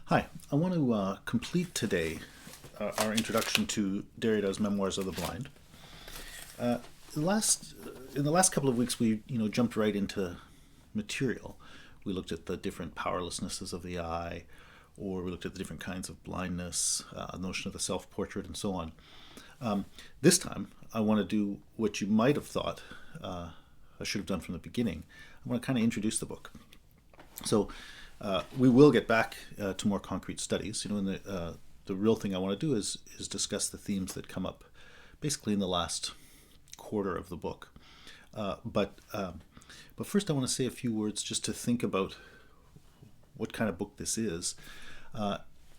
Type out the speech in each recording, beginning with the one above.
Hi, I want to complete today our introduction to Derrida's Memoirs of the Blind. Uh, the last, in the last couple of weeks, we jumped right into material. We looked at the different powerlessnesses of the eye, or we looked at the different kinds of blindness, the notion of the self-portrait, and so on. This time, I want to do what you might have thought I should have done from the beginning. I want to kind of introduce the book. So we will get back to more concrete studies. And the real thing I want to do is discuss the themes that come up basically in the last quarter of the book. But first, I want to say a few words just to think about what kind of book this is,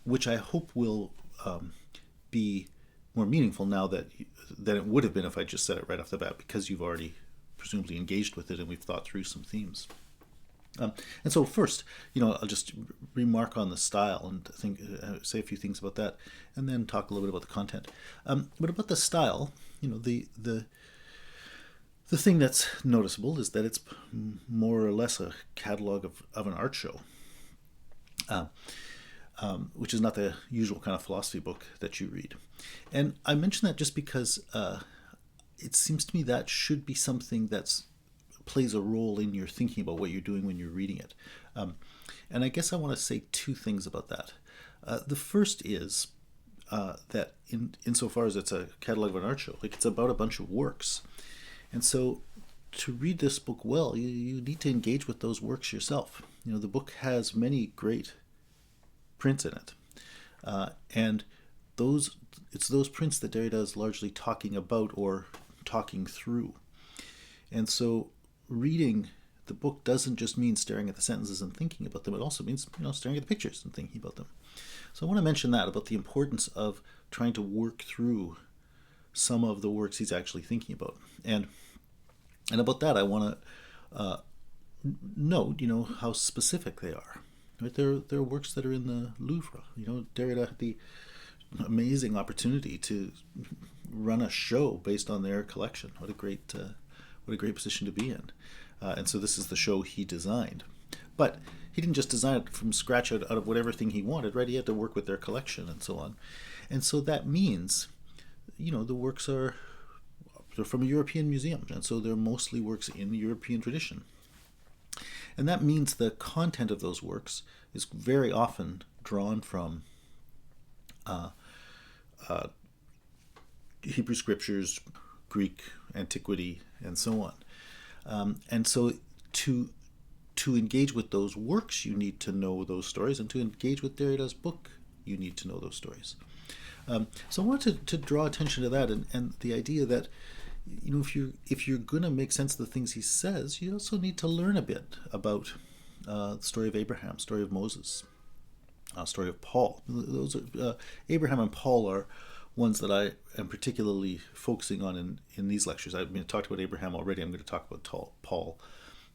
which I hope will be more meaningful now than it would have been if I just said it right off the bat, because you've already presumably engaged with it and we've thought through some themes. And so first, I'll just remark on the style and say a few things about that, and then talk a little bit about the content. But about the style, the thing that's noticeable is that it's more or less a catalog of an art show, which is not the usual kind of philosophy book that you read. And I mention that just because it seems to me that should be something that's plays a role in your thinking about what you're doing when you're reading it. And I guess I want to say two things about that. The first is that insofar as it's a catalog of an art show, like it's about a bunch of works. And so to read this book well, you need to engage with those works yourself. The book has many great prints in it. And it's those prints that Derrida is largely talking about or talking through. And so reading the book doesn't just mean staring at the sentences and thinking about them. It also means staring at the pictures and thinking about them. So I want to mention that about the importance of trying to work through some of the works he's actually thinking about. And about that, I want to note, how specific they are. Right? They're works that are in the Louvre. Derrida had the amazing opportunity to run a show based on their collection. What a great position to be in. And so this is the show he designed. But he didn't just design it from scratch out of whatever thing he wanted, right? He had to work with their collection and so on. And so that means, the works they're from a European museum, and so they're mostly works in the European tradition. And that means the content of those works is very often drawn from Hebrew scriptures, Greek antiquity, and so on. And so to engage with those works, you need to know those stories, and to engage with Derrida's book, you need to know those stories. So I wanted to draw attention to that, and the idea that if you're going to make sense of the things he says, you also need to learn a bit about the story of Abraham, story of Moses, story of Paul. Those are Abraham and Paul are ones that I am particularly focusing on in these lectures. I talked about Abraham already. I'm going to talk about Paul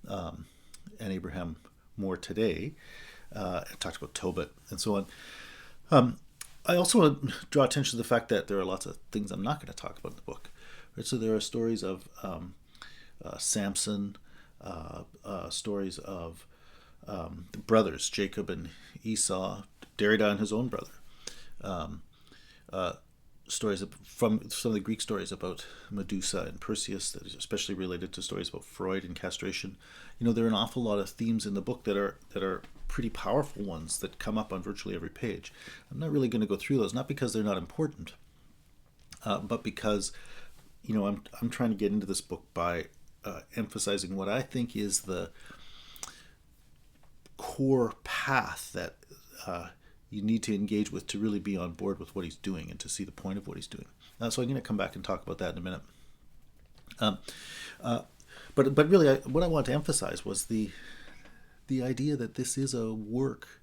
and Abraham more today. I talked about Tobit and so on. I also want to draw attention to the fact that there are lots of things I'm not going to talk about in the book. Right? So there are stories of Samson, stories of the brothers, Jacob and Esau, Derrida and his own brother. Stories from some of the Greek stories about Medusa and Perseus, that is especially related to stories about Freud and castration. There are an awful lot of themes in the book that are pretty powerful ones that come up on virtually every page. I'm not really going to go through those, not because they're not important, but because I'm trying to get into this book by emphasizing what I think is the core path that you need to engage with to really be on board with what he's doing and to see the point of what he's doing. So I'm going to come back and talk about that in a minute. But really, what I want to emphasize was the idea that this is a work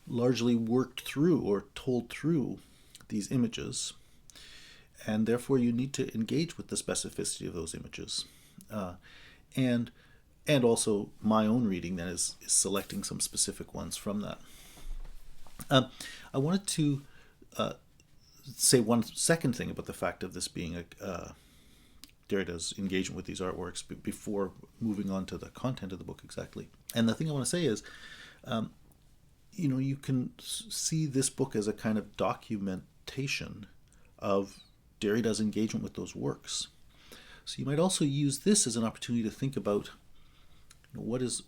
largely worked through or told through these images, and therefore you need to engage with the specificity of those images, and also my own reading that is selecting some specific ones from that. I wanted to say one second thing about the fact of this being Derrida's engagement with these artworks before moving on to the content of the book exactly. And the thing I want to say is, you can see this book as a kind of documentation of Derrida's engagement with those works. So you might also use this as an opportunity to think about what is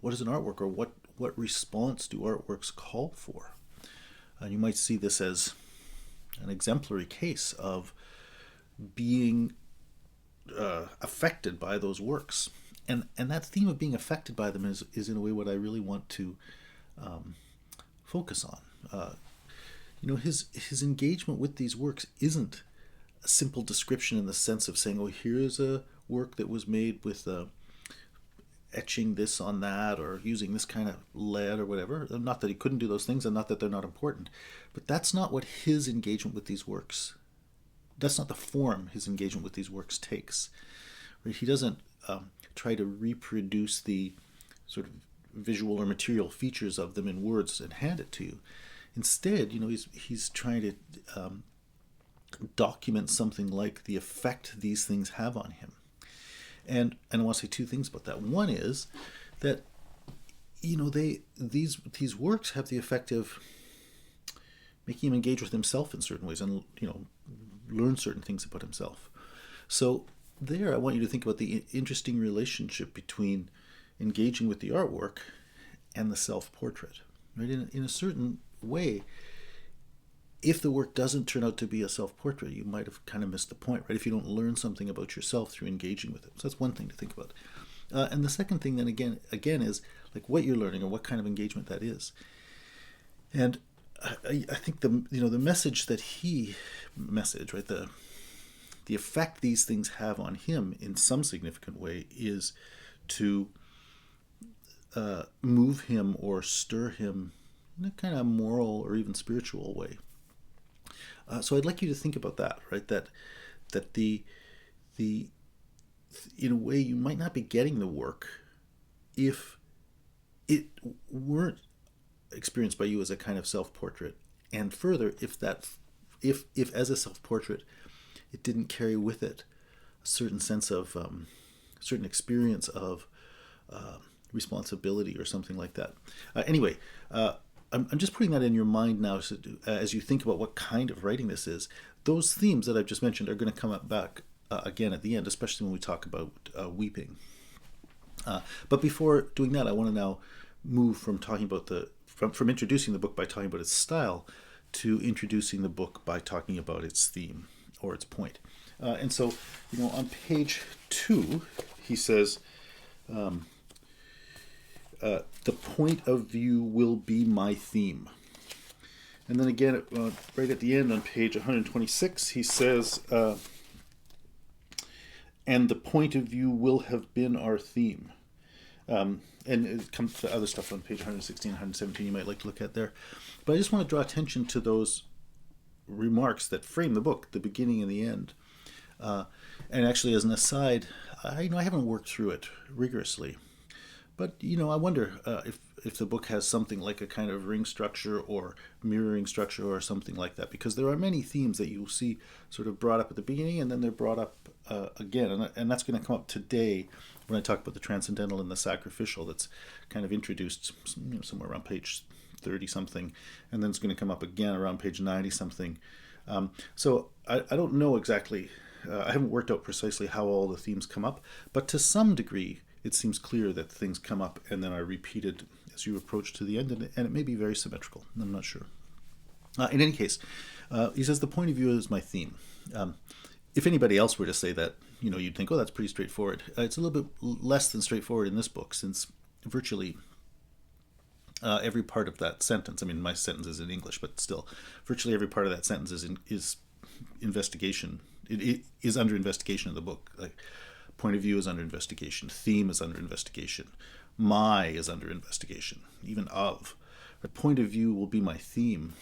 an artwork, or what response do artworks call for. And you might see this as an exemplary case of being affected by those works. And that theme of being affected by them is in a way what I really want to focus on. His engagement with these works isn't a simple description in the sense of saying, oh, here's a work that was made with etching this on that, or using this kind of lead or whatever. Not that he couldn't do those things, and not that they're not important, but that's not what his engagement with these works, that's not the form his engagement with these works takes. Right? He doesn't try to reproduce the sort of visual or material features of them in words and hand it to you. Instead, he's trying to document something like the effect these things have on him. And I want to say two things about that. One is that these works have the effect of making him engage with himself in certain ways, and learn certain things about himself. So there, I want you to think about the interesting relationship between engaging with the artwork and the self-portrait. Right? In a certain way, if the work doesn't turn out to be a self-portrait, you might have kind of missed the point, right? If you don't learn something about yourself through engaging with it. So that's one thing to think about. And the second thing then again is like what you're learning, or what kind of engagement that is. And I think the message that right, the effect these things have on him in some significant way is to move him or stir him in a kind of moral or even spiritual way. So I'd like you to think about that, right? That the in a way you might not be getting the work if it weren't experienced by you as a kind of self-portrait, and further, if as a self-portrait it didn't carry with it a certain sense of certain experience of responsibility or something like that. Anyway. I'm just putting that in your mind now as you think about what kind of writing this is. Those themes that I've just mentioned are going to come up back again at the end, especially when we talk about weeping. But before doing that, I want to now move from talking about from introducing the book by talking about its style to introducing the book by talking about its theme or its point. And so, on page 2, he says, the point of view will be my theme. And then again, right at the end on page 126, he says, and the point of view will have been our theme. And it comes to other stuff on page 116, 117 you might like to look at there. But I just want to draw attention to those remarks that frame the book, the beginning and the end. And actually, as an aside, I haven't worked through it rigorously. But, I wonder if the book has something like a kind of ring structure or mirroring structure or something like that, because there are many themes that you'll see sort of brought up at the beginning, and then they're brought up again. And that's going to come up today when I talk about the Transcendental and the Sacrificial. That's kind of introduced somewhere around page 30-something, and then it's going to come up again around page 90-something. So I don't know exactly, I haven't worked out precisely how all the themes come up, but to some degree, it seems clear that things come up and then are repeated as you approach to the end, and it may be very symmetrical. I'm not sure. In any case, he says the point of view is my theme. If anybody else were to say that, you'd think, oh, that's pretty straightforward. It's a little bit less than straightforward in this book, since virtually every part of that sentence, my sentence is in English, but still, virtually every part of that sentence is investigation. It is under investigation in the book. Like, point of view is under investigation. Theme is under investigation. My is under investigation. Even of. A point of view will be my theme.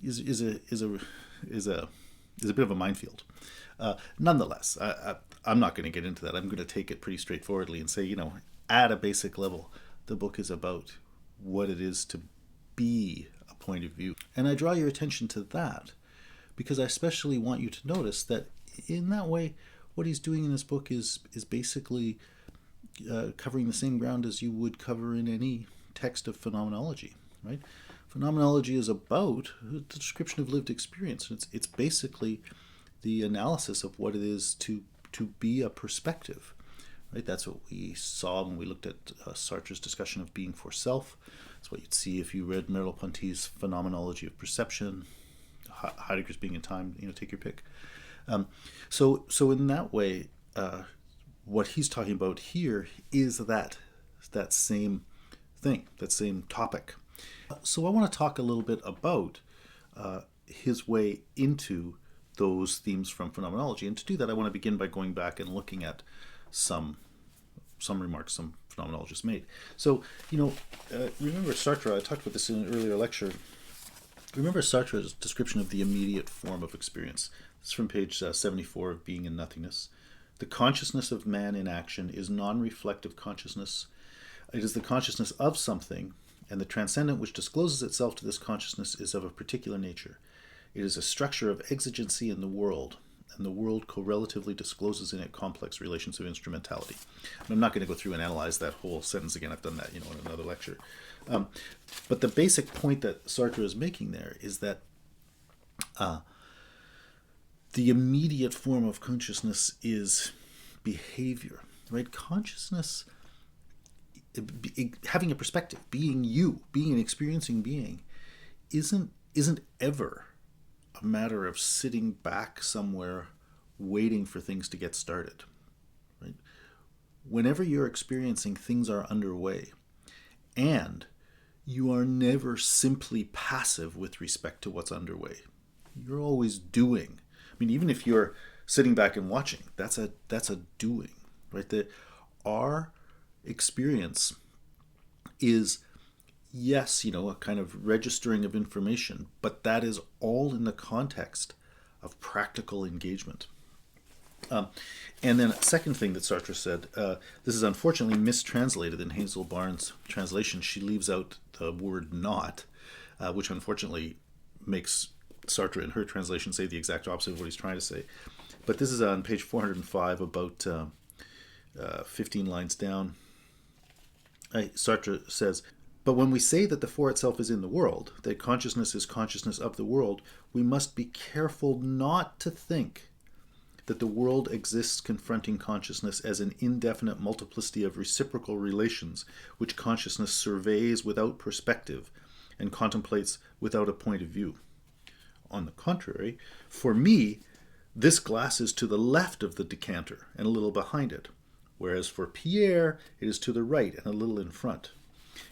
Is a bit of a minefield. Nonetheless, I'm not going to get into that. I'm going to take it pretty straightforwardly and say, at a basic level, the book is about what it is to be a point of view. And I draw your attention to that because I especially want you to notice that in that way, what he's doing in this book is basically covering the same ground as you would cover in any text of phenomenology, right? Phenomenology is about the description of lived experience. It's basically the analysis of what it is to be a perspective, right? That's what we saw when we looked at Sartre's discussion of being for self. That's what you'd see if you read Merleau-Ponty's Phenomenology of Perception, Heidegger's Being in Time, take your pick. So in that way, what he's talking about here is that same thing, that same topic. So I want to talk a little bit about his way into those themes from phenomenology. And to do that, I want to begin by going back and looking at some remarks some phenomenologists made. So, remember Sartre, I talked about this in an earlier lecture. Remember Sartre's description of the immediate form of experience. It's from page 74 of Being and Nothingness. The consciousness of man in action is non-reflective consciousness. It is the consciousness of something, and the transcendent which discloses itself to this consciousness is of a particular nature. It is a structure of exigency in the world, and the world correlatively discloses in it complex relations of instrumentality. And I'm not going to go through and analyze that whole sentence again. I've done that, in another lecture. But the basic point that Sartre is making there is that the immediate form of consciousness is behavior, right? Consciousness, having a perspective, being you, being an experiencing being, isn't ever a matter of sitting back somewhere waiting for things to get started, right? Whenever you're experiencing, things are underway, and you are never simply passive with respect to what's underway. You're always doing. I mean, even if you're sitting back and watching, that's a doing, right? Our experience is, yes, a kind of registering of information, but that is all in the context of practical engagement. And then a second thing that Sartre said, this is unfortunately mistranslated in Hazel Barnes' translation. She leaves out the word not, which unfortunately makes Sartre in her translation say the exact opposite of what he's trying to say. But this is on page 405, about 15 lines down. Sartre says, "But when we say that the for itself is in the world, that consciousness is consciousness of the world, we must be careful not to think that the world exists confronting consciousness as an indefinite multiplicity of reciprocal relations which consciousness surveys without perspective and contemplates without a point of view. On the contrary, for me, this glass is to the left of the decanter and a little behind it, whereas for Pierre, it is to the right and a little in front.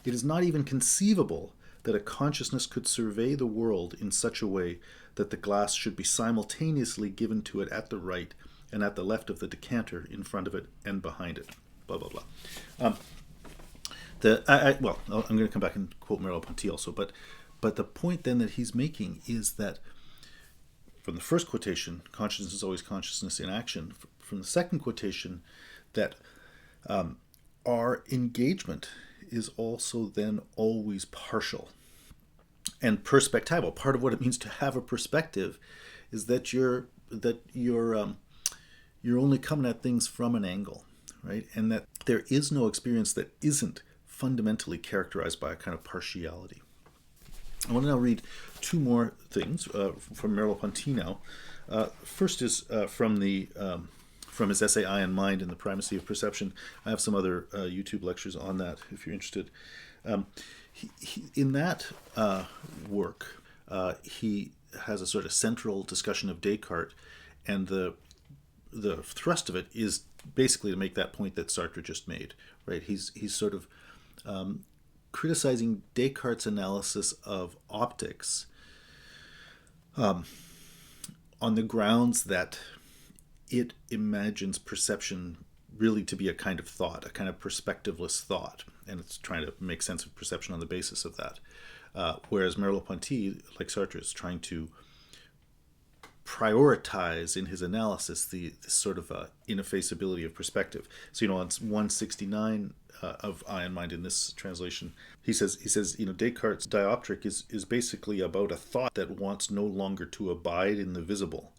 It is not even conceivable that a consciousness could survey the world in such a way that the glass should be simultaneously given to it at the right and at the left of the decanter, in front of it and behind it." Blah, blah, blah. I'm going to come back and quote Merleau-Ponty also, but the point then that he's making is that from the first quotation, consciousness is always consciousness in action. From the second quotation, that our engagement is also then always partial and perspectival. Part of what it means to have a perspective is that you're only coming at things from an angle, right? And that there is no experience that isn't fundamentally characterized by a kind of partiality. I want to now read two more things from Merleau-Ponty now. First is from his essay "I and Mind and the Primacy of Perception." I have some other YouTube lectures on that if you're interested. In that work, he has a sort of central discussion of Descartes, and the thrust of it is basically to make that point that Sartre just made. Right? He's sort of criticizing Descartes' analysis of optics on the grounds that it imagines perception really to be a kind of thought, a kind of perspectiveless thought, and it's trying to make sense of perception on the basis of that. Whereas Merleau-Ponty, like Sartre, is trying to prioritize in his analysis this sort of ineffaceability of perspective. So, on 169 of I and Mind in this translation, he says, Descartes' dioptric is basically about a thought that wants no longer to abide in the visible.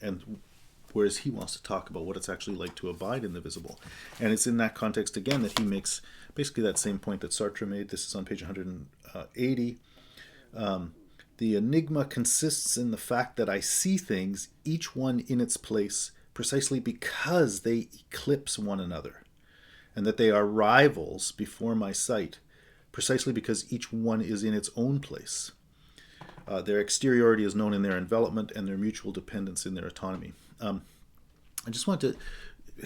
And whereas he wants to talk about what it's actually like to abide in the visible. And it's in that context, again, that he makes basically that same point that Sartre made. This is on page 180. The enigma consists in the fact that I see things, each one in its place, precisely because they eclipse one another, and that they are rivals before my sight, precisely because each one is in its own place. Their exteriority is known in their envelopment, and their mutual dependence in their autonomy. I just want to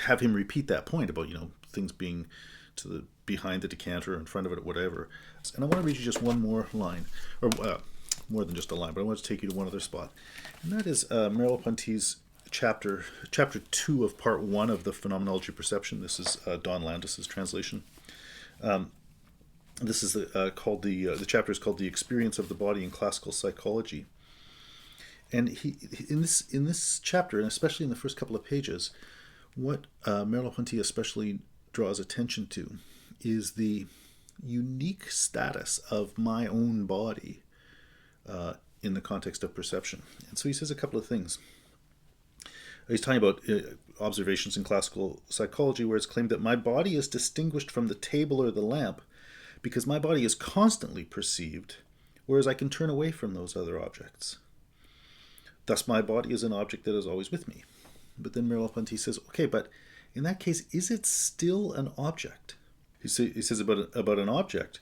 have him repeat that point about, things being to the behind the decanter, in front of it, whatever. And I want to read you just one more line, or more than just a line, but I want to take you to one other spot. And that is Merleau-Ponty's chapter 2 of part 1 of the Phenomenology of Perception. This is Don Landis's translation. This is called the chapter is called "The Experience of the Body in Classical Psychology." And he in this chapter, and especially in the first couple of pages, what Merleau-Ponty especially draws attention to is the unique status of my own body in the context of perception. And so he says a couple of things. He's talking about observations in classical psychology where it's claimed that my body is distinguished from the table or the lamp because my body is constantly perceived, whereas I can turn away from those other objects. Thus, my body is an object that is always with me. But then Merleau-Ponty says, okay, but in that case, is it still an object? He says about an object,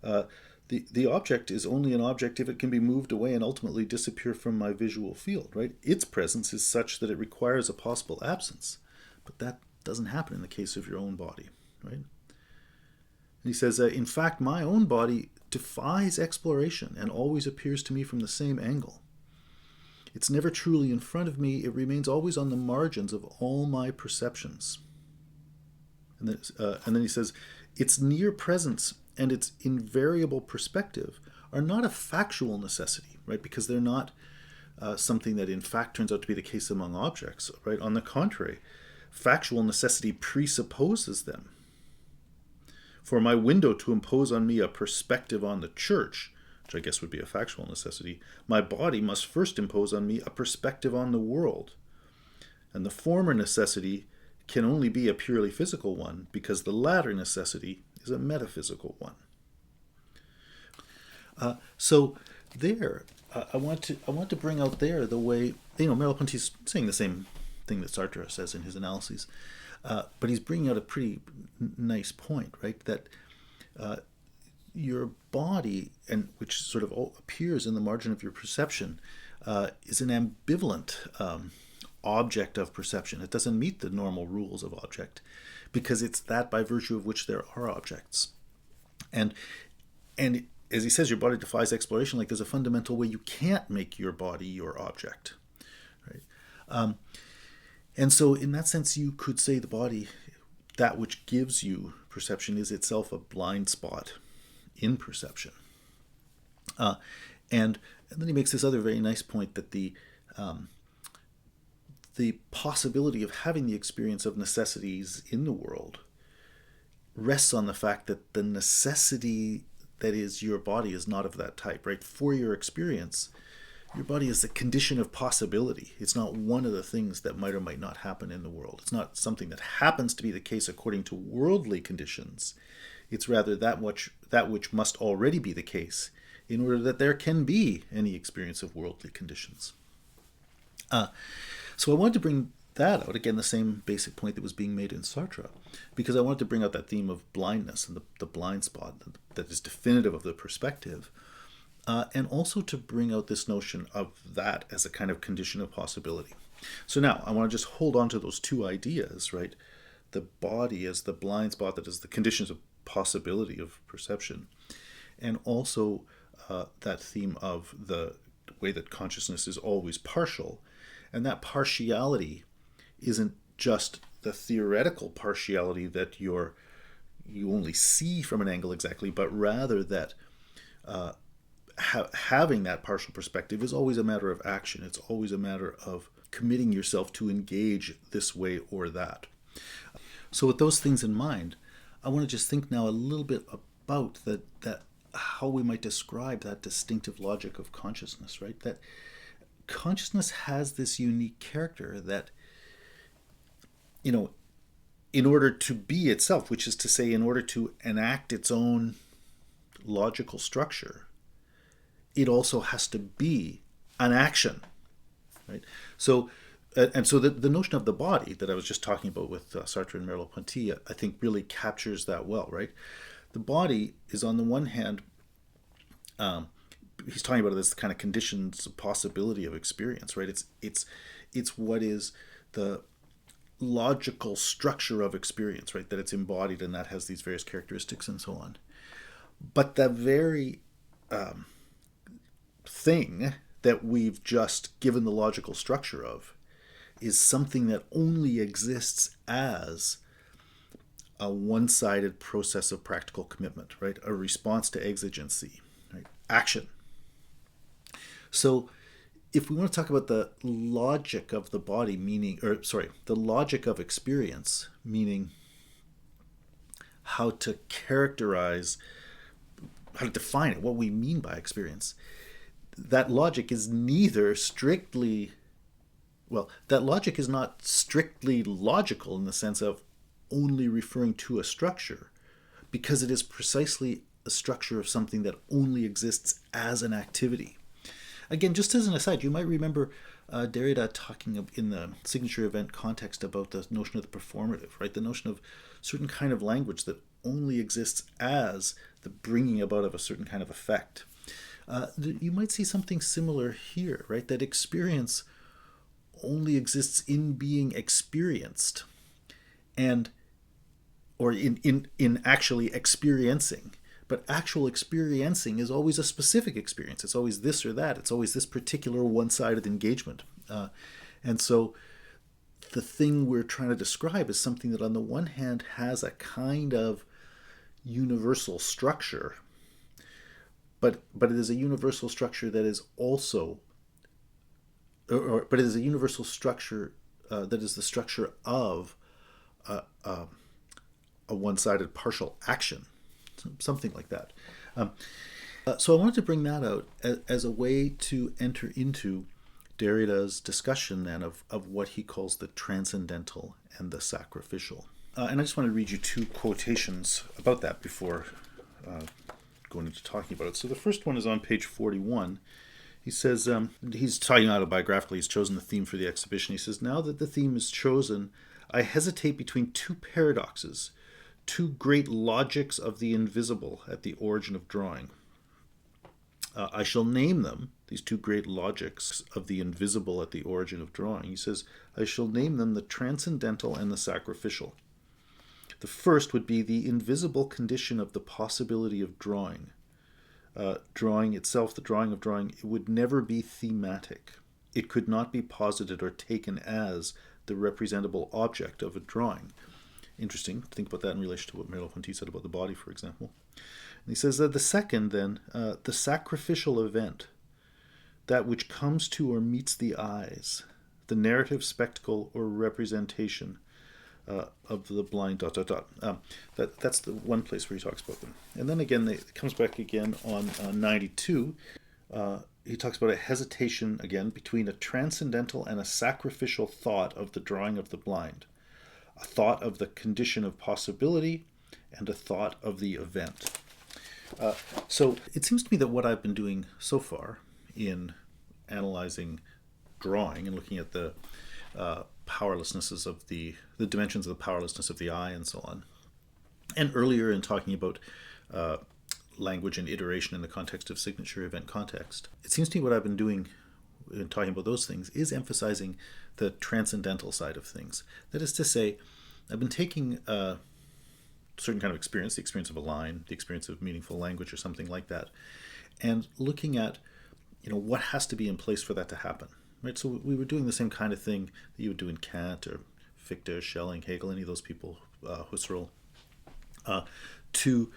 the object is only an object if it can be moved away and ultimately disappear from my visual field, right? Its presence is such that it requires a possible absence. But that doesn't happen in the case of your own body, right? And he says, in fact, my own body defies exploration and always appears to me from the same angle. It's never truly in front of me. It remains always on the margins of all my perceptions. And then he says, its near presence and its invariable perspective are not a factual necessity, right? Because they're not something that in fact turns out to be the case among objects, right? On the contrary, factual necessity presupposes them. For my window to impose on me a perspective on the church, which I guess would be a factual necessity, my body must first impose on me a perspective on the world. And the former necessity can only be a purely physical one, because the latter necessity is a metaphysical one. So there, I want to bring out there the way, Merleau-Ponty's saying the same thing that Sartre says in his analyses, but he's bringing out a pretty nice point, right? That your body, and which sort of appears in the margin of your perception, is an ambivalent object of perception. It doesn't meet the normal rules of object, because it's that by virtue of which there are objects. And as he says, your body defies exploration. Like, there's a fundamental way you can't make your body your object, right? And so in that sense, you could say the body, that which gives you perception, is itself a blind spot in perception. And then he makes this other very nice point that the possibility of having the experience of necessities in the world rests on the fact that the necessity that is your body is not of that type, right? For your experience, your body is the condition of possibility. It's not one of the things that might or might not happen in the world. It's not something that happens to be the case according to worldly conditions. It's rather that which must already be the case in order that there can be any experience of worldly conditions. So I wanted to bring that out, again, the same basic point that was being made in Sartre, because I wanted to bring out that theme of blindness and the blind spot that is definitive of the perspective, and also to bring out this notion of that as a kind of condition of possibility. So now I want to just hold on to those two ideas, right? The body as the blind spot that is the conditions of possibility of perception, and also that theme of the way that consciousness is always partial, and that partiality isn't just the theoretical partiality that you only see from an angle exactly, but rather that having that partial perspective is always a matter of action. It's always a matter of committing yourself to engage this way or that. So with those things in mind, I want to just think now a little bit about that how we might describe that distinctive logic of consciousness, right? That consciousness has this unique character that, in order to be itself, which is to say, in order to enact its own logical structure, it also has to be an action, right? So, and so the notion of the body that I was just talking about with Sartre and Merleau-Ponty, I think really captures that well, right? The body is on the one hand, he's talking about this kind of conditions of possibility of experience, right? It's what is the logical structure of experience, right? That it's embodied and that has these various characteristics and so on. But the very thing that we've just given the logical structure of is something that only exists as a one-sided process of practical commitment, right? A response to exigency, right? Action. So if we want to talk about the logic of the body, the logic of experience, meaning how to characterize, how to define it, what we mean by experience, that logic is neither strictly, that logic is not strictly logical in the sense of only referring to a structure, because it is precisely a structure of something that only exists as an activity. Again, just as an aside, you might remember Derrida talking in the signature event context about the notion of the performative, right? The notion of certain kind of language that only exists as the bringing about of a certain kind of effect. You might see something similar here, right? That experience only exists in being experienced, or in actually experiencing. But actual experiencing is always a specific experience. It's always this or that. It's always this particular one-sided engagement. And so the thing we're trying to describe is something that on the one hand has a kind of universal structure, but it is a universal structure that is also, but it is a universal structure that is the structure of a one-sided partial action, something like that. So I wanted to bring that out as a way to enter into Derrida's discussion then of what he calls the transcendental and the sacrificial. And I just want to read you two quotations about that before going into talking about it. So the first one is on page 41. He says, he's talking autobiographically, he's chosen the theme for the exhibition. He says, now that the theme is chosen, I hesitate between two paradoxes, two great logics of the invisible at the origin of drawing. I shall name them, these two great logics of the invisible at the origin of drawing. He says, I shall name them the transcendental and the sacrificial. The first would be the invisible condition of the possibility of drawing. Drawing itself, the drawing of drawing, it would never be thematic. It could not be posited or taken as the representable object of a drawing. Interesting to think about that in relation to what Merleau-Ponty said about the body, for example. And he says that the second, then, the sacrificial event, that which comes to or meets the eyes, the narrative spectacle or representation of the blind, that's the one place where he talks about them. And then again, it comes back again on 92. He talks about a hesitation, again, between a transcendental and a sacrificial thought of the drawing of the blind. A thought of the condition of possibility and a thought of the event. So it seems to me that what I've been doing so far in analyzing drawing and looking at the powerlessnesses of the dimensions of the powerlessness of the eye and so on, and earlier in talking about language and iteration in the context of signature event context, it seems to me what I've been doing in talking about those things is emphasizing the transcendental side of things. That is to say, I've been taking a certain kind of experience, the experience of a line, the experience of meaningful language or something like that, and looking at, what has to be in place for that to happen. Right? So we were doing the same kind of thing that you would do in Kant or Fichte, Schelling, Hegel, any of those people, Husserl, to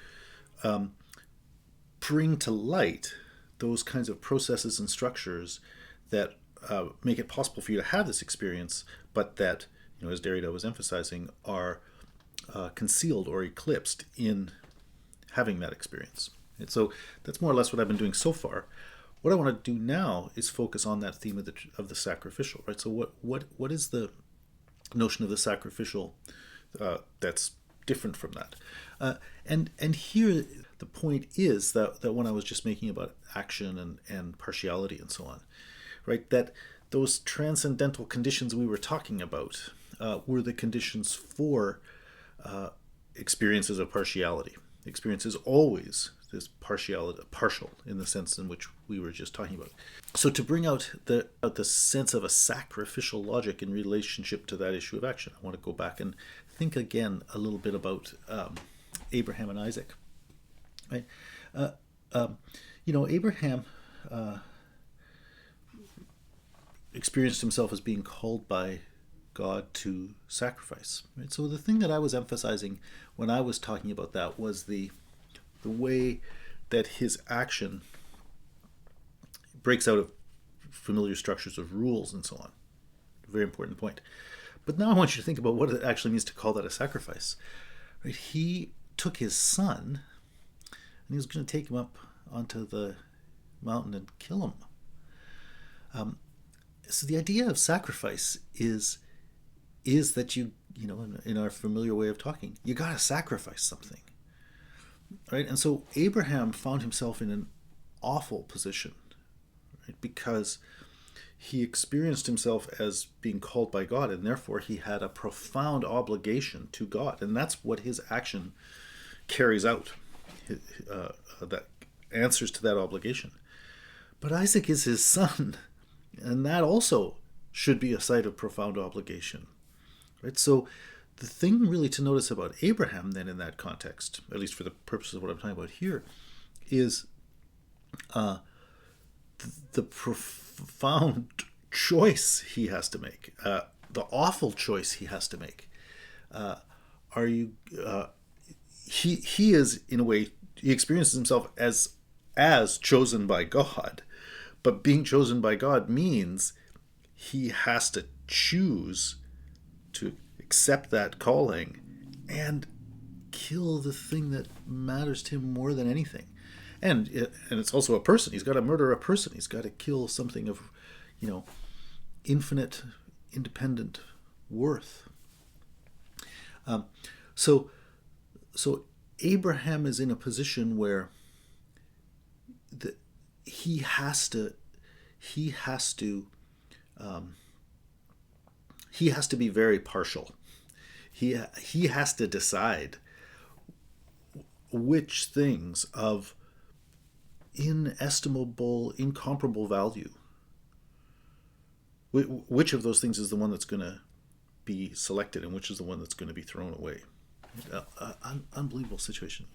bring to light those kinds of processes and structures that make it possible for you to have this experience, but that, as Derrida was emphasizing, are concealed or eclipsed in having that experience. And so that's more or less what I've been doing so far. What I want to do now is focus on that theme of the sacrificial, right? So what is the notion of the sacrificial that's different from that. And here the point is that when I was just making about action and partiality and so on, right, that those transcendental conditions we were talking about were the conditions for experiences of partiality. Experience is always this partiality, partial in the sense in which we were just talking about. So to bring out the sense of a sacrificial logic in relationship to that issue of action, I want to go back and think again a little bit about Abraham and Isaac. Right? Abraham experienced himself as being called by God to sacrifice. Right? So the thing that I was emphasizing when I was talking about that was the way that his action breaks out of familiar structures of rules and so on. Very important point. But now I want you to think about what it actually means to call that a sacrifice. Right? He took his son and he was going to take him up onto the mountain and kill him. So the idea of sacrifice is that in our familiar way of talking, you got to sacrifice something, right? And so Abraham found himself in an awful position, right? Because he experienced himself as being called by God, and therefore he had a profound obligation to God, and that's what his action carries out, that answers to that obligation. But Isaac is his son, and that also should be a site of profound obligation. Right? So the thing really to notice about Abraham then in that context, at least for the purposes of what I'm talking about here, is the profound choice he has to make, the awful choice he has to make. He is, in a way, he experiences himself as chosen by God, but being chosen by God means he has to choose to accept that calling and kill the thing that matters to him more than anything. And it's also a person. He's got to murder a person. He's got to kill something of, infinite, independent worth. So Abraham is in a position where he has to be very partial. He has to decide which things of inestimable, incomparable value, which of those things is the one that's going to be selected and which is the one that's going to be thrown away. Unbelievable situation.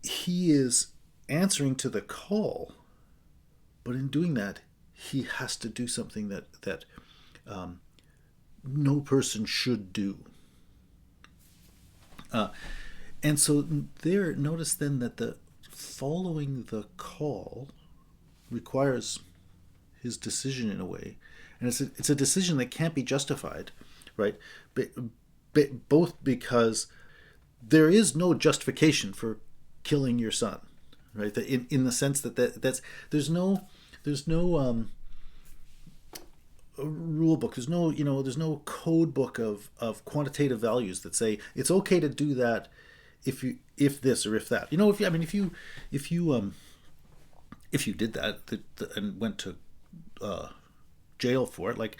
He is answering to the call, but in doing that, he has to do something that no person should do. And so there, notice then that the following the call requires his decision in a way, and it's a decision that can't be justified, right? Both because there is no justification for killing your son, right? In the sense that there's no rule book. There's no code book of quantitative values that say it's okay to do that if this or if that. If you did that and went to jail for it, like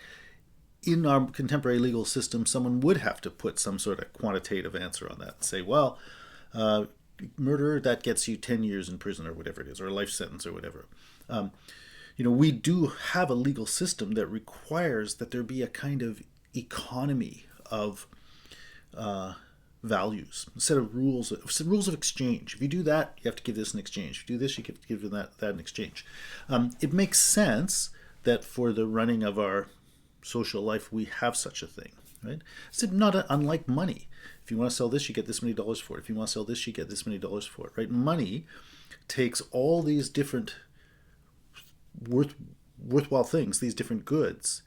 in our contemporary legal system, someone would have to put some sort of quantitative answer on that and say, well, murder, that gets you 10 years in prison or whatever it is, or a life sentence or whatever. We do have a legal system that requires that there be a kind of economy of values, a set of rules of exchange. If you do that, you have to give this in exchange. If you do this, you have to give that in exchange. It makes sense that for the running of our social life, we have such a thing, right? It's not unlike money. If you want to sell this, you get this many dollars for it. If you want to sell this, you get this many dollars for it, right? Money takes all these different worthwhile things, these different goods,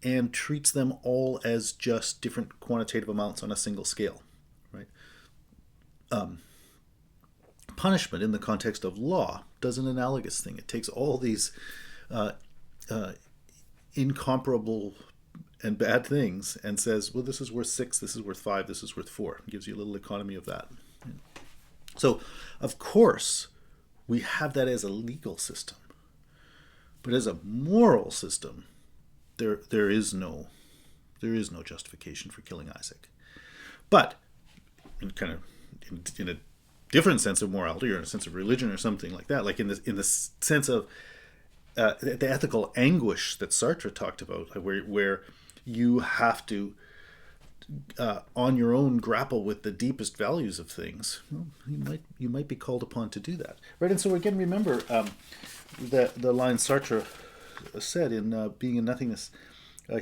and treats them all as just different quantitative amounts on a single scale, right? Punishment in the context of law does an analogous thing. It takes all these incomparable and bad things and says, well, this is worth 6, this is worth 5, this is worth 4. It gives you a little economy of that. So, of course, we have that as a legal system. But as a moral system, there is no justification for killing Isaac. But in a different sense of morality, or in a sense of religion, or something like that, like in the sense of the ethical anguish that Sartre talked about, where you have to on your own grapple with the deepest values of things, well, you might be called upon to do that, right? And so again, remember the line Sartre said in Being in Nothingness.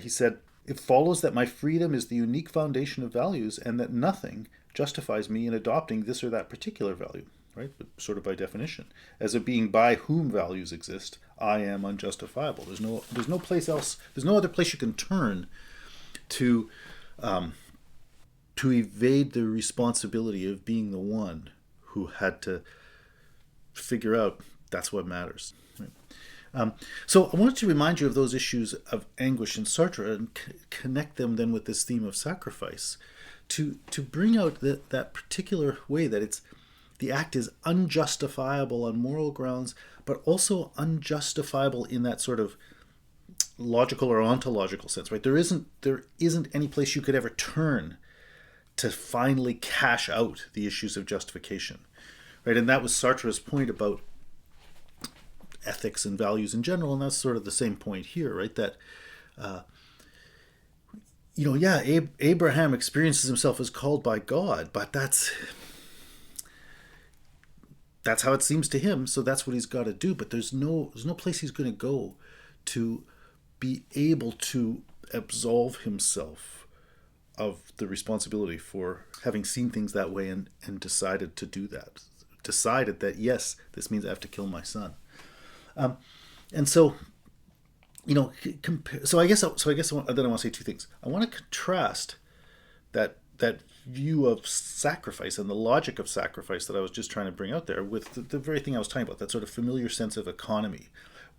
He said, "It follows that my freedom is the unique foundation of values, and that nothing justifies me in adopting this or that particular value." Right, but sort of by definition, as a being by whom values exist, I am unjustifiable. There's no place else. There's no other place you can turn to evade the responsibility of being the one who had to figure out that's what matters. Right? So I wanted to remind you of those issues of anguish in Sartre and connect them then with this theme of sacrifice, to bring out that particular way that the act is unjustifiable on moral grounds, but also unjustifiable in that sort of logical or ontological sense, right? There isn't any place you could ever turn to finally cash out the issues of justification, right? And that was Sartre's point about ethics and values in general, and that's sort of the same point here, right? That Abraham experiences himself as called by God, but that's how it seems to him, so that's what he's got to do. But there's no place he's going to go to be able to absolve himself of the responsibility for having seen things that way and decided to do that. Decided that, yes, this means I have to kill my son. And so, so I guess then I want to say two things. I want to contrast that view of sacrifice and the logic of sacrifice that I was just trying to bring out there with the very thing I was talking about, that sort of familiar sense of economy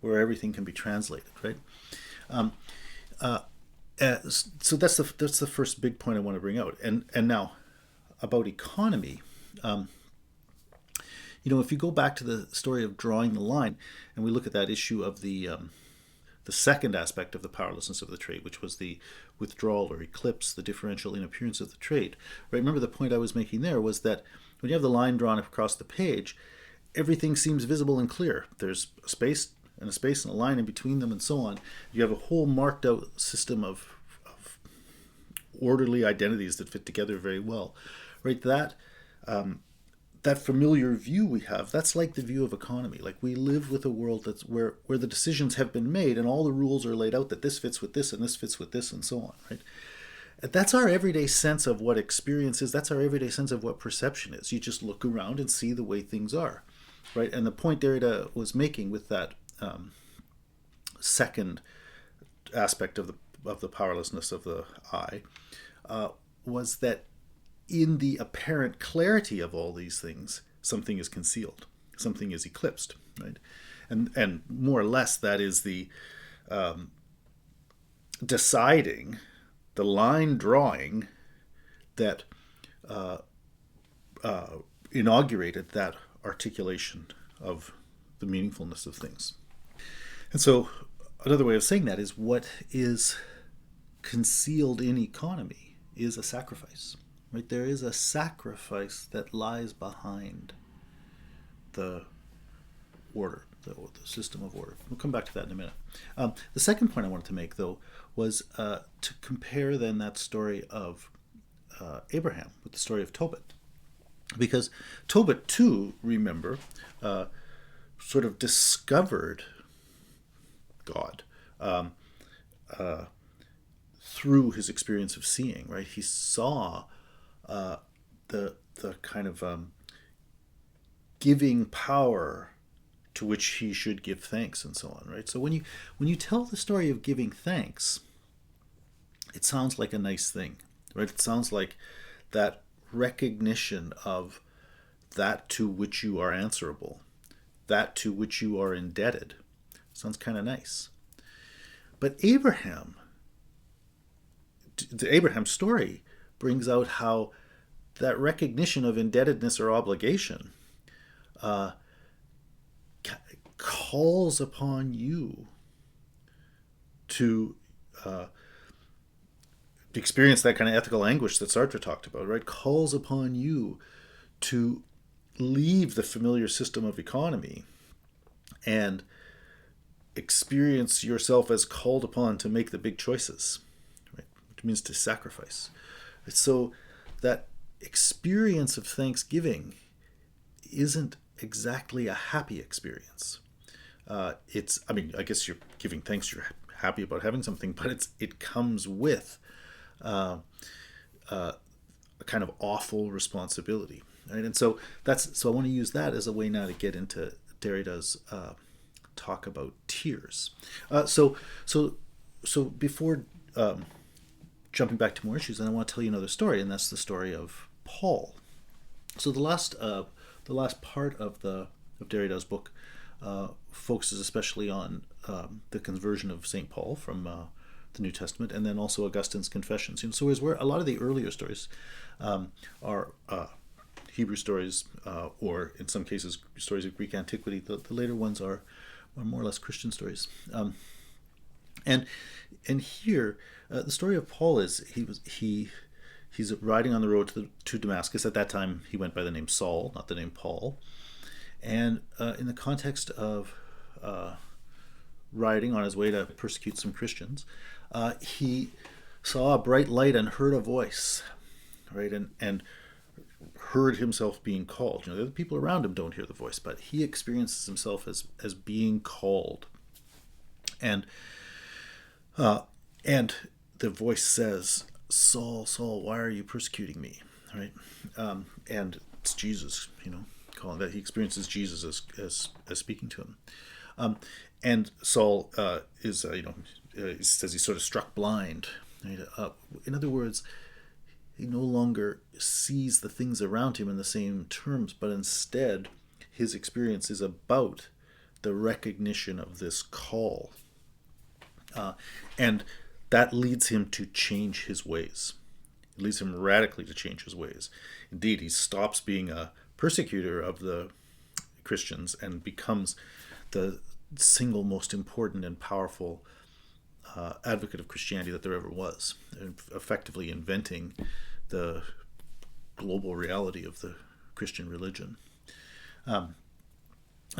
where everything can be translated, right? So that's the first big point I want to bring out. And now about economy, if you go back to the story of drawing the line and we look at that issue of the second aspect of the powerlessness of the trade, which was the withdrawal or eclipse, the differential inappearance of the trade. Right? Remember the point I was making there was that when you have the line drawn across the page, everything seems visible and clear. There's a space and a line in between them and so on. You have a whole marked out system of orderly identities that fit together very well. Right? That familiar view we have, that's like the view of economy. Like we live with a world that's where the decisions have been made and all the rules are laid out that this fits with this and this fits with this and so on, right? That's our everyday sense of what experience is. That's our everyday sense of what perception is. You just look around and see the way things are, right? And the point Derrida was making with that second aspect of the powerlessness of the I was that in the apparent clarity of all these things, something is concealed, something is eclipsed, right? And more or less that is the deciding, the line drawing that inaugurated that articulation of the meaningfulness of things. And so another way of saying that is what is concealed in economy is a sacrifice. Right? There is a sacrifice that lies behind the order, the system of order. We'll come back to that in a minute. The second point I wanted to make, though, was to compare then that story of Abraham with the story of Tobit. Because Tobit, too, remember, sort of discovered God through his experience of seeing, right? He saw the kind of giving power to which he should give thanks and so on, right? So when you tell the story of giving thanks, it sounds like a nice thing, right? It sounds like that recognition of that to which you are answerable, that to which you are indebted. Sounds kind of nice. But Abraham the Abraham story brings out how that recognition of indebtedness or obligation uh, calls upon you to experience that kind of ethical anguish that Sartre talked about, right? Calls upon you to leave the familiar system of economy and experience yourself as called upon to make the big choices, right? Which means to sacrifice. So that experience of thanksgiving isn't exactly a happy experience. I mean, I guess you're giving thanks, you're happy about having something, but it comes with a kind of awful responsibility, right? And so I want to use that as a way now to get into Derrida's talk about tears. So before jumping back to more issues, then I want to tell you another story, and that's the story of Paul. So the last part of Derrida's book focuses especially on the conversion of St. Paul from the New Testament, and then also Augustine's Confessions. So where a lot of the earlier stories are Hebrew stories, or in some cases stories of Greek antiquity. The later ones are more or less Christian stories. And here, the story of Paul is he's riding on the road to Damascus. At that time, he went by the name Saul, not the name Paul. And in the context of riding on his way to persecute some Christians, he saw a bright light and heard a voice, right? And heard himself being called. The other people around him don't hear the voice, but he experiences himself as being called. And the voice says, "Saul, Saul, why are you persecuting me?" Right? And it's Jesus, calling that. He experiences Jesus as speaking to him. And Saul he says he's sort of struck blind. Right? In other words, he no longer sees the things around him in the same terms, but instead his experience is about the recognition of this call. And that leads him to change his ways. It leads him radically to change his ways. Indeed, he stops being a persecutor of the Christians and becomes the single most important and powerful advocate of Christianity that there ever was, effectively inventing the global reality of the Christian religion. And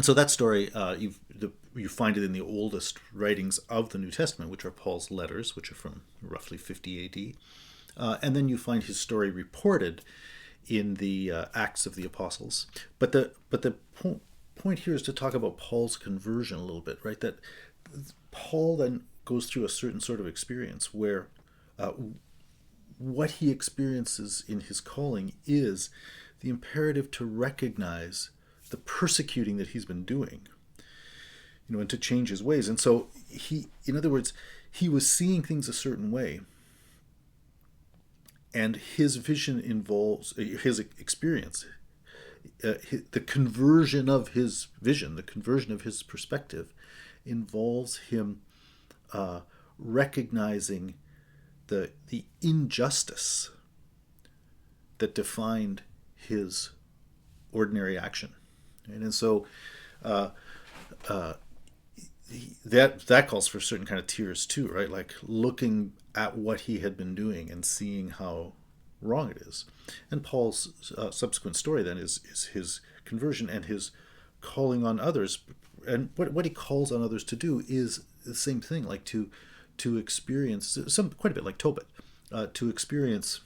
so that story, you find it in the oldest writings of the New Testament, which are Paul's letters, which are from roughly 50 A.D. And then you find his story reported in the Acts of the Apostles. But the point here is to talk about Paul's conversion a little bit, right? That Paul then goes through a certain sort of experience where what he experiences in his calling is the imperative to recognize the persecuting that he's been doing, and to change his ways. And so in other words, he was seeing things a certain way, and his vision involves his experience, the conversion of his vision, the conversion of his perspective, involves him recognizing the injustice that defined his ordinary action. And so that calls for a certain kind of tears too, right? Like looking at what he had been doing and seeing how wrong it is. And Paul's subsequent story then is his conversion and his calling on others. And what he calls on others to do is the same thing, like to experience quite a bit like Tobit, to experience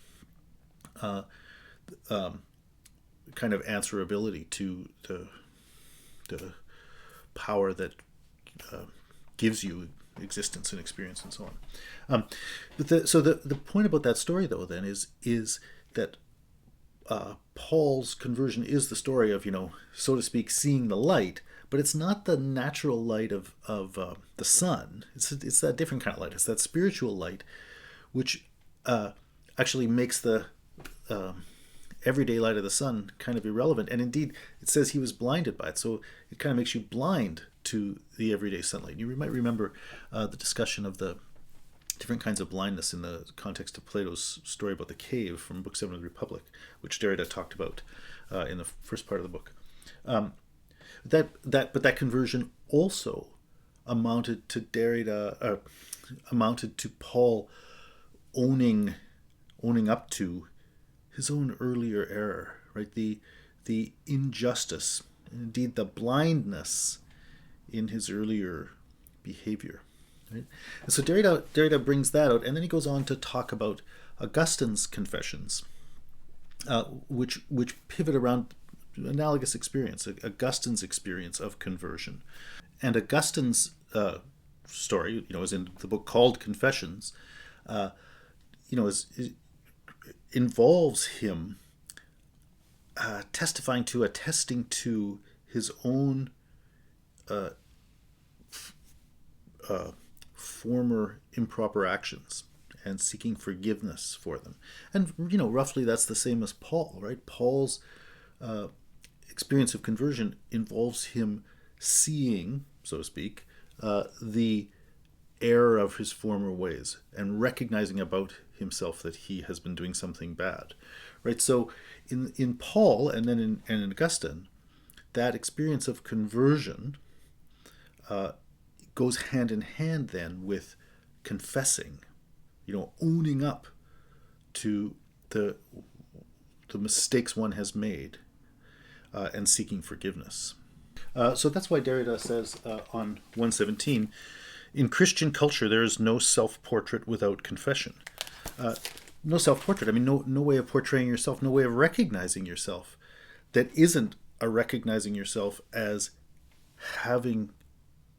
kind of answerability to the power that gives you existence and experience and so on. But the point about that story though then is that Paul's conversion is the story of, so to speak, seeing the light, but it's not the natural light of the sun. It's that different kind of light. It's that spiritual light, which actually makes the everyday light of the sun kind of irrelevant. And indeed, it says he was blinded by it. So it kind of makes you blind to the everyday sunlight. You might remember the discussion of the different kinds of blindness in the context of Plato's story about the cave from Book 7 of the Republic, which Derrida talked about in the first part of the book. But that conversion also amounted to Derrida, amounted to Paul owning up to his own earlier error, right? The injustice, indeed the blindness in his earlier behavior. Right? And so Derrida brings that out, and then he goes on to talk about Augustine's confessions, which pivot around analogous experience, Augustine's experience of conversion. And Augustine's story, is in the book called Confessions, involves him attesting to his own former improper actions and seeking forgiveness for them. And, roughly that's the same as Paul, right? Paul's experience of conversion involves him seeing, so to speak, the error of his former ways and recognizing about himself that he has been doing something bad, right? So in Paul and then in Augustine, that experience of conversion goes hand in hand then with confessing, owning up to the mistakes one has made and seeking forgiveness. So that's why Derrida says on 117, in Christian culture there is no self-portrait without confession. No self-portrait, no way of portraying yourself, no way of recognizing yourself that isn't a recognizing yourself as having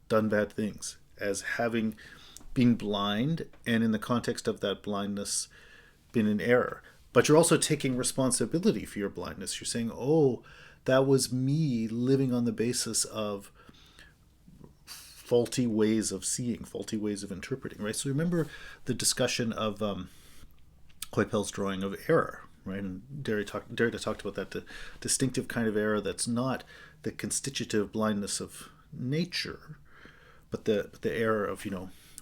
done bad things, as having been blind, and in the context of that blindness, been in error. But you're also taking responsibility for your blindness. You're saying, oh, that was me living on the basis of faulty ways of seeing, faulty ways of interpreting, right? So remember the discussion of Coypel's drawing of error, right? And Derrida talked about that, the distinctive kind of error that's not the constitutive blindness of nature, but the error of,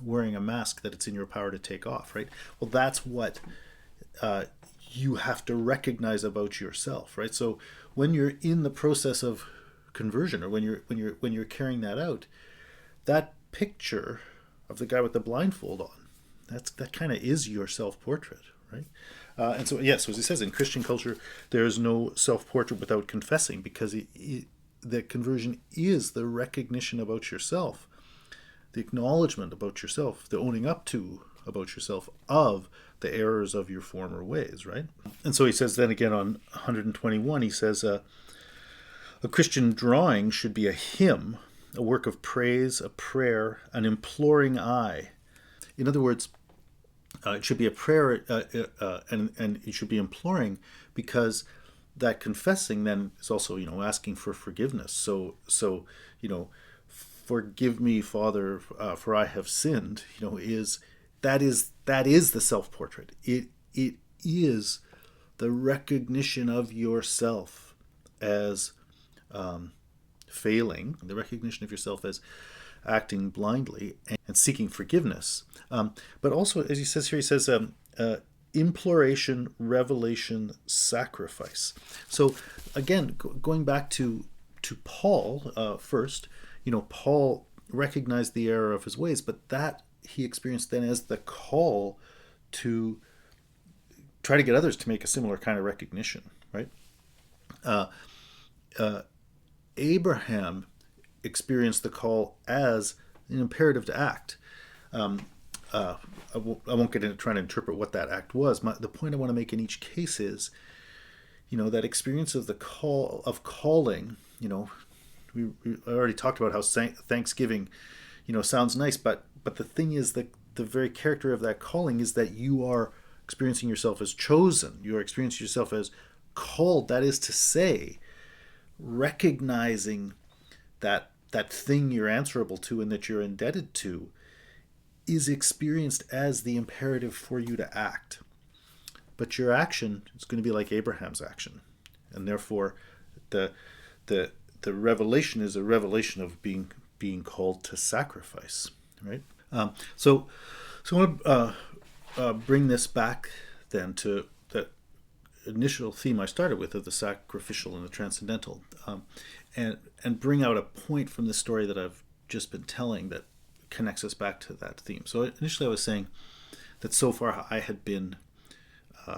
wearing a mask that it's in your power to take off, right? Well, that's what you have to recognize about yourself, right? So when you're in the process of conversion, or when you're carrying that out, that picture of the guy with the blindfold on, that kind of is your self-portrait, right? And so, yes, so as he says, in Christian culture, there is no self-portrait without confessing, because the conversion is the recognition about yourself, the acknowledgement about yourself, the owning up to about yourself of the errors of your former ways, right? And so he says then again on 121, he says, a Christian drawing should be a hymn, a work of praise, a prayer, an imploring eye. In other words, it should be a prayer, and it should be imploring, because that confessing then is also, asking for forgiveness. So forgive me, Father, for I have sinned. That is the self-portrait. It is the recognition of yourself as failing, the recognition of yourself as acting blindly and seeking forgiveness. But also, as he says here, he says imploration, revelation, sacrifice. So again, going back to Paul first, Paul recognized the error of his ways, but that he experienced then as the call to try to get others to make a similar kind of recognition, right? Abraham experienced the call as an imperative to act. I won't get into trying to interpret what that act was. The point I want to make in each case is, that experience of the call of calling. We already talked about how Thanksgiving, sounds nice, but the thing is that the very character of that calling is that you are experiencing yourself as chosen. You are experiencing yourself as called. That is to say, recognizing that thing you're answerable to and that you're indebted to is experienced as the imperative for you to act. But your action is going to be like Abraham's action, and therefore the revelation is a revelation of being called to sacrifice, right? So So I want to bring this back then to that initial theme I started with of the sacrificial and the transcendental, and bring out a point from the story that I've just been telling that connects us back to that theme. So initially I was saying that so far I had been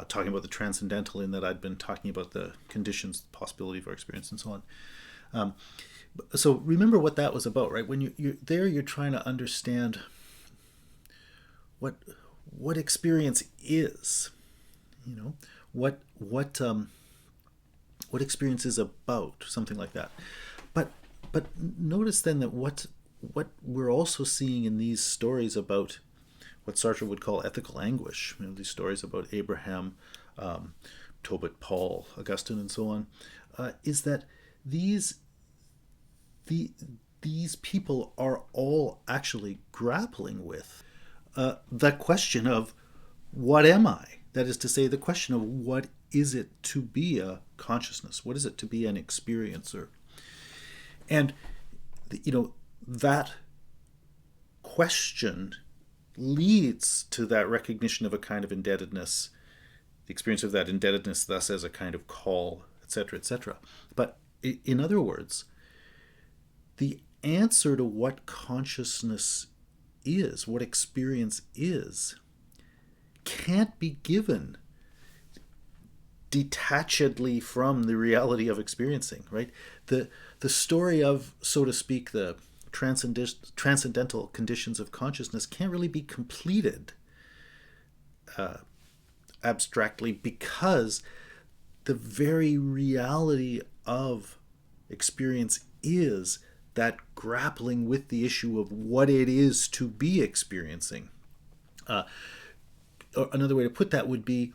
talking about the transcendental, in that I'd been talking about the conditions, the possibility of our experience, and so on. So remember what that was about, right? When you're there, you're trying to understand what experience is, what experience is about, something like that. But notice then that what we're also seeing in these stories about what Sartre would call ethical anguish, these stories about Abraham, Tobit, Paul, Augustine, and so on, is that these people are all actually grappling with the question of what am I? That is to say, the question of what is it to be a consciousness? What is it to be an experiencer? And that question leads to that recognition of a kind of indebtedness, the experience of that indebtedness thus as a kind of call, etc., etc. But in other words, the answer to what consciousness is, what experience is, can't be given detachedly from the reality of experiencing, right? The story of, so to speak, the transcendental conditions of consciousness can't really be completed abstractly, because the very reality of experience is that grappling with the issue of what it is to be experiencing. Another way to put that would be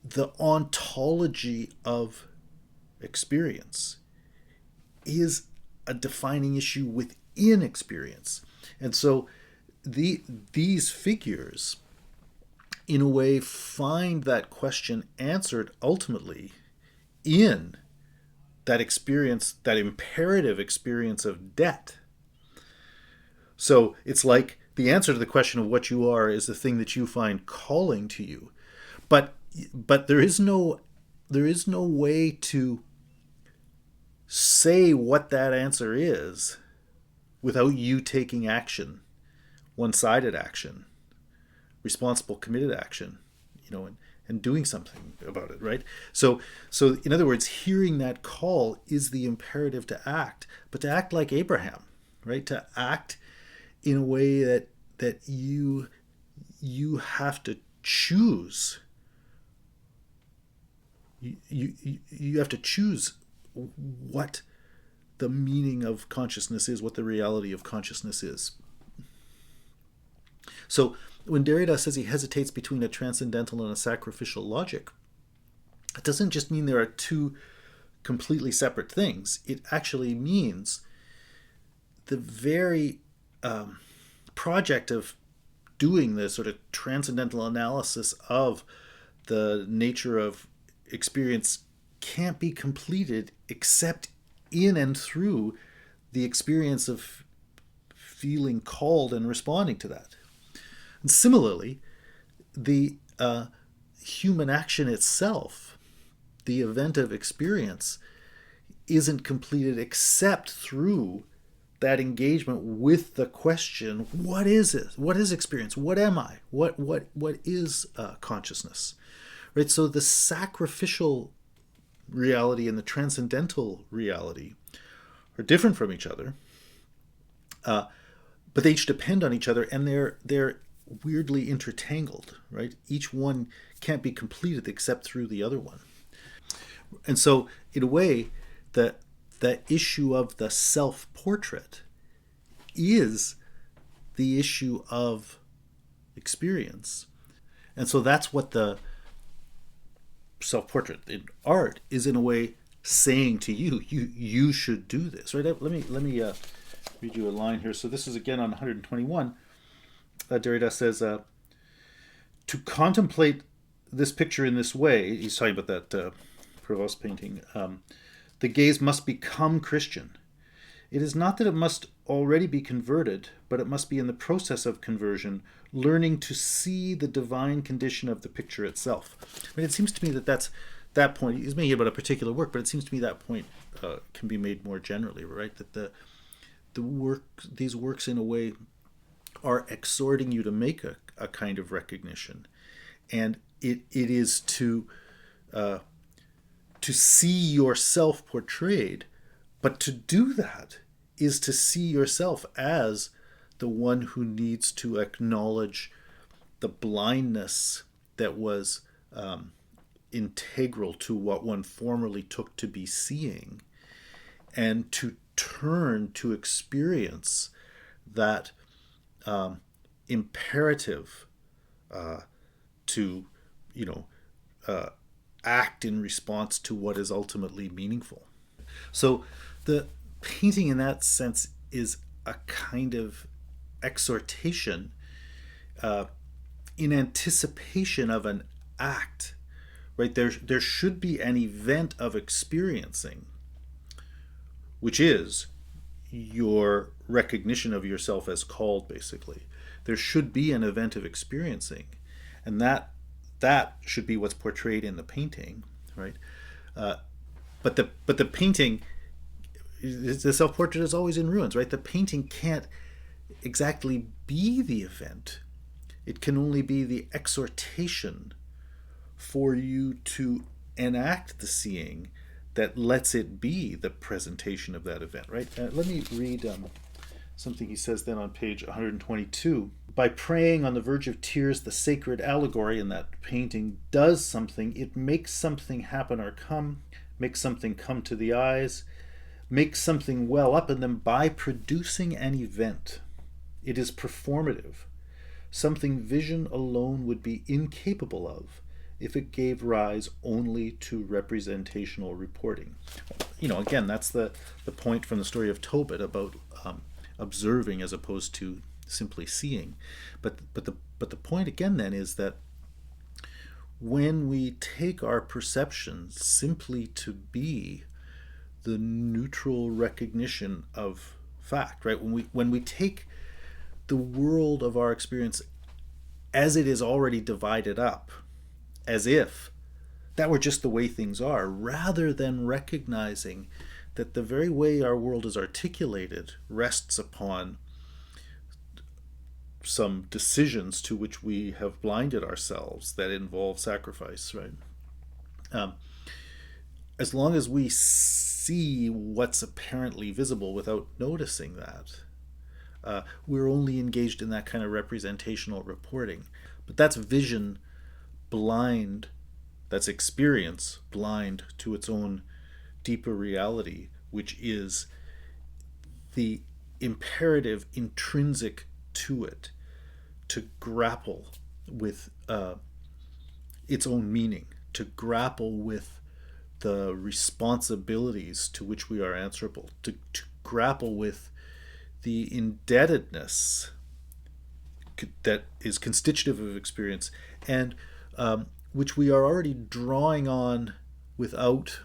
the ontology of experience is a defining issue within experience. And so these figures, in a way, find that question answered ultimately in that experience, that imperative experience of debt. So it's like the answer to the question of what you are is the thing that you find calling to you. But there is no way to say what that answer is without you taking action, one-sided action, responsible, committed action, and doing something about it, right? So in other words, hearing that call is the imperative to act, but to act like Abraham, right? To act in a way that you have to choose. You have to choose what the meaning of consciousness is, what the reality of consciousness is. So when Derrida says he hesitates between a transcendental and a sacrificial logic, it doesn't just mean there are two completely separate things. It actually means the very project of doing the sort of transcendental analysis of the nature of experience can't be completed except in and through the experience of feeling called and responding to that. And similarly, the human action itself, the event of experience, isn't completed except through that engagement with the question, what is it? What is experience? What am I? What is consciousness? Right? So the sacrificial reality and the transcendental reality are different from each other, but they each depend on each other, and they're weirdly intertangled, right? Each one can't be completed except through the other one. And so, in a way, the issue of the self-portrait is the issue of experience. And so that's what the self-portrait in art is, in a way, saying to you, you should do this, right? Let me read you a line here. So this is again on 121. Derrida says, to contemplate this picture in this way, he's talking about that Provost painting, the gaze must become Christian. It is not that it must already be converted, but it must be in the process of conversion, learning to see the divine condition of the picture itself. I mean, it seems to me that point, he's making about a particular work, but it seems to me that point can be made more generally, right? That these works in a way are exhorting you to make a kind of recognition. And it is to see yourself portrayed, but to do that is to see yourself as the one who needs to acknowledge the blindness that was integral to what one formerly took to be seeing, and to turn to experience that imperative to, act in response to what is ultimately meaningful. So the painting in that sense is a kind of exhortation in anticipation of an act, right? There should be an event of experiencing, which is your recognition of yourself as called, basically. There should be an event of experiencing, and that should be what's portrayed in the painting, right? But the painting, the self-portrait is always in ruins, right? The painting can't exactly be the event. It can only be the exhortation for you to enact the seeing that lets it be the presentation of that event, right? Let me read something he says then on page 122. By praying on the verge of tears, the sacred allegory in that painting does something. It makes something happen or come, makes something come to the eyes, makes something well up in them by producing an event. It is performative, something vision alone would be incapable of if it gave rise only to representational reporting. Again, that's the point from the story of Tobit about observing as opposed to simply seeing. But the point again then is that when we take our perceptions simply to be the neutral recognition of fact, right? When we take the world of our experience as it is already divided up, as if that were just the way things are, rather than recognizing that the very way our world is articulated rests upon some decisions to which we have blinded ourselves that involve sacrifice, right? As long as we see what's apparently visible without noticing that, we're only engaged in that kind of representational reporting. But that's vision blind, that's experience blind to its own deeper reality, which is the imperative intrinsic to it to grapple with its own meaning, to grapple with the responsibilities to which we are answerable, to grapple with the indebtedness that is constitutive of experience, and which we are already drawing on without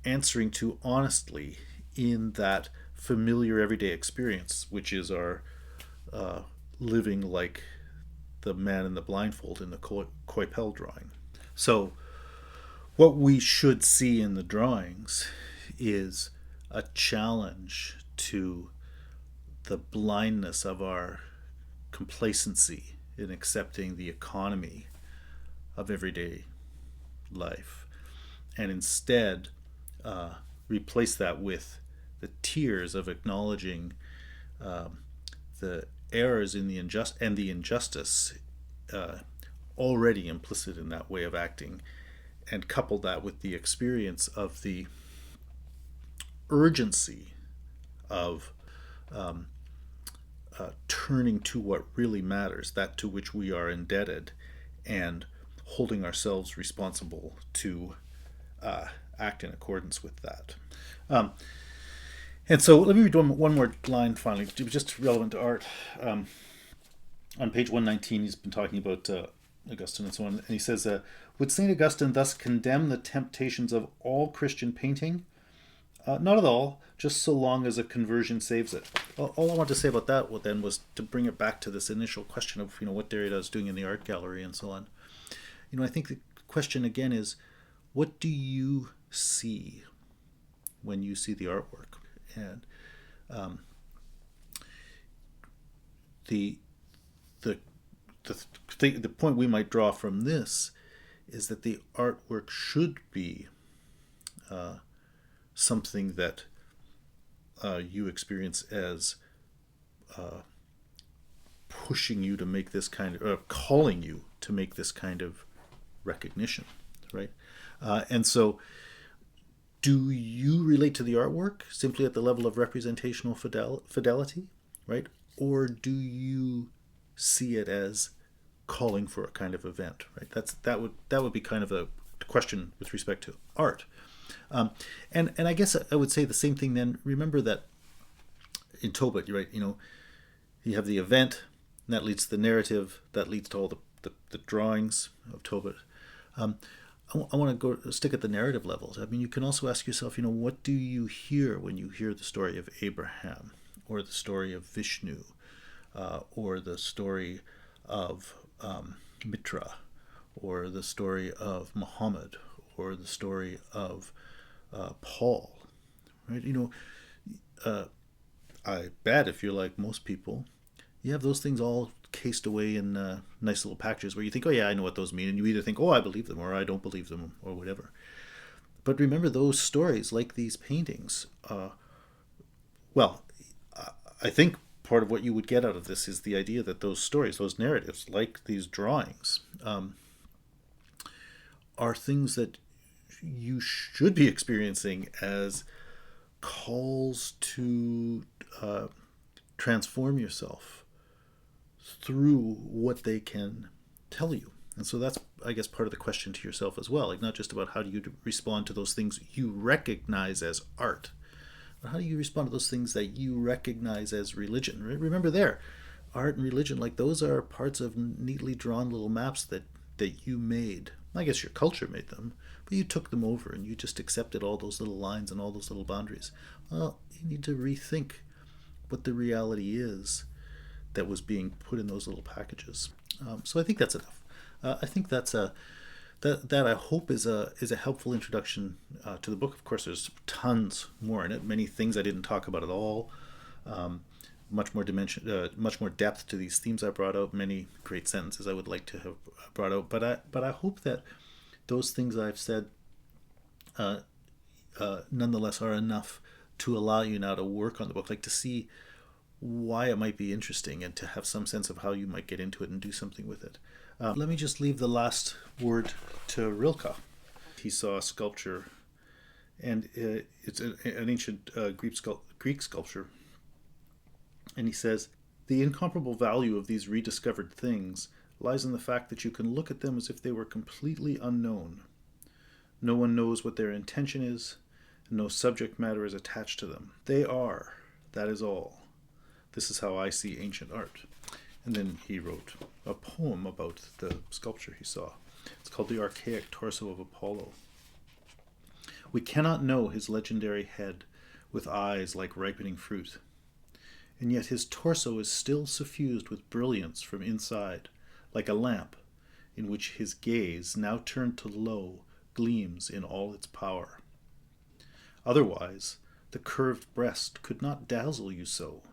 answering to honestly in that familiar everyday experience, which is our living like the man in the blindfold in the Coypel drawing. So what we should see in the drawings is a challenge to the blindness of our complacency in accepting the economy of everyday life, and instead replace that with the tears of acknowledging the errors in the injustice already implicit in that way of acting, and couple that with the experience of the urgency of turning to what really matters, that to which we are indebted, and holding ourselves responsible to act in accordance with that. And so let me read one more line finally, just relevant to art. On page 119, he's been talking about Augustine and so on, and he says, would St. Augustine thus condemn the temptations of all Christian painting? Not at all, just so long as a conversion saves it. All I want to say about that then was to bring it back to this initial question of what Derrida is doing in the art gallery and so on. I think the question again is, what do you see when you see the artwork? And the the the point we might draw from this is that the artwork should be something that you experience as pushing you to make this kind of, calling you to make this kind of recognition, right? And so, do you relate to the artwork simply at the level of representational fidelity, right? Or do you see it as calling for a kind of event, right? That would be kind of a question with respect to art. And I guess I would say the same thing then. Remember that in Tobit, right? You have the event, and that leads to the narrative, that leads to all the drawings of Tobit. I want to go stick at the narrative levels. I mean, you can also ask yourself, what do you hear when you hear the story of Abraham, or the story of Vishnu, or the story of Mitra, or the story of Muhammad, or the story of Paul, right? I bet if you're like most people, you have those things all cased away in nice little packages where you think, oh yeah, I know what those mean, and you either think, oh, I believe them, or I don't believe them, or whatever. But remember, those stories, like these paintings, well, I think part of what you would get out of this is the idea that those stories, those narratives, like these drawings, are things that you should be experiencing as calls to transform yourself through what they can tell you. And so that's, I guess, part of the question to yourself as well. Like, not just about how do you respond to those things you recognize as art, but how do you respond to those things that you recognize as religion? Remember there, art and religion, like those are parts of neatly drawn little maps that you made. I guess your culture made them, but you took them over and you just accepted all those little lines and all those little boundaries. Well, you need to rethink what the reality is that was being put in those little packages. So I think that's enough. I think that I hope is a helpful introduction to the book. Of course, there's tons more in it. Many things I didn't talk about at all. Much more dimension, much more depth to these themes I brought out. Many great sentences I would like to have brought out. But I hope that those things I've said, nonetheless, are enough to allow you now to work on the book, like to see why it might be interesting and to have some sense of how you might get into it and do something with it. Let me just leave the last word to Rilke. He saw a sculpture, and it's an ancient Greek sculpture, and he says, "The incomparable value of these rediscovered things lies in the fact that you can look at them as if they were completely unknown. No one knows what their intention is, and no subject matter is attached to them. They are, that is all. This is how I see ancient art." And then he wrote a poem about the sculpture he saw. It's called The Archaic Torso of Apollo. "We cannot know his legendary head with eyes like ripening fruit, and yet his torso is still suffused with brilliance from inside, like a lamp in which his gaze, now turned to low, gleams in all its power. Otherwise, the curved breast could not dazzle you so,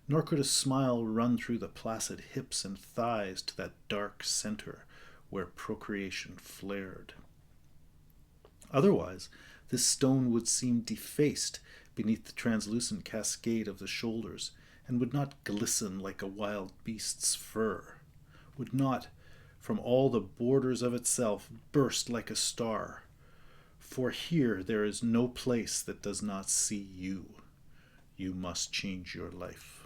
nor could a smile run through the placid hips and thighs to that dark center where procreation flared. Otherwise, this stone would seem defaced beneath the translucent cascade of the shoulders, and would not glisten like a wild beast's fur, would not, from all the borders of itself, burst like a star. For here there is no place that does not see you. You must change your life."